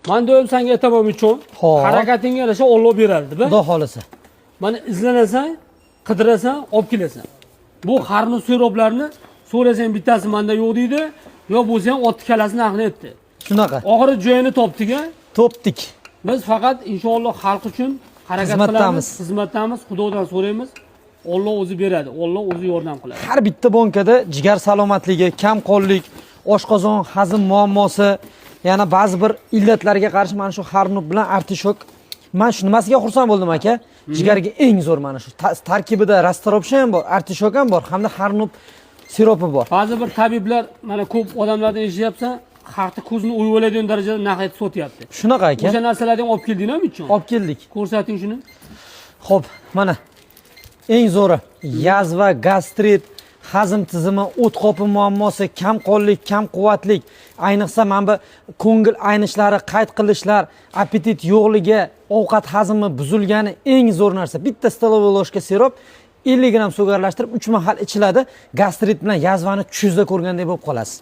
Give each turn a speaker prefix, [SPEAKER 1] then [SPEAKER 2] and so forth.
[SPEAKER 1] Men doim senga aytaman uchun,
[SPEAKER 2] Xo'p.
[SPEAKER 1] harakatingga yarasha Alloh beradi, deb.
[SPEAKER 2] Xudo xolisa.
[SPEAKER 1] Mana izlanasan, qidirasan, olib kelasan. Bu qarni siroblarni so'rasang bittasi menda yo'q deydi, yo bo'lsa ham otni kalasini aqli aytdi.
[SPEAKER 2] Shunaqa.
[SPEAKER 1] Oxiri joyini topdik-a.
[SPEAKER 2] Topdik.
[SPEAKER 1] Biz faqat inshaalloh xalq uchun harakat qilamiz, xizmatdamiz, Xudodan so'raymiz. Alloh o'zi beradi, Alloh o'zi yordam qiladi.
[SPEAKER 2] Har bitta bonkada jigar salomatligi, kamqonlik, oshqozon hazm muammosi, yana ba'zi bir illatlarga qarshi mana shu harnub bilan artishok. Men shu nimasiga xursand bo'ldim aka? Jigarga eng zo'r mana shu. Tarkibida rastoropsha ham bor, artishok ham bor, hamda harnub siropi bor.
[SPEAKER 1] Ba'zi bir tabiblar mana ko'p odamlardan eshityapsan, xalqni ko'zini o'yvoladigan darajada narx aytib sotyapti.
[SPEAKER 2] Shunaqa aka.
[SPEAKER 1] O'sha narsalarni ham olib keldingmi uchun?
[SPEAKER 2] Olib keldik.
[SPEAKER 1] Ko'rsating shuni.
[SPEAKER 2] Xo'p, mana eng zo'ri yazva, gastrit, hazm tizimi, o't qopi muammosi, kamqonlik, kam quvvatlik, ayniqsa mana bu ko'ngil aynishlari, qayd qilishlar, appetit yo'qligi, ovqat hazmi buzilgani eng zo'r narsa. Bitta stolovoy ложка sirop 50 gram suv aralashtirib 3 mahal ichiladi. Gastrit bilan yazvani tushizda ko'rgandek bo'lib qolasiz.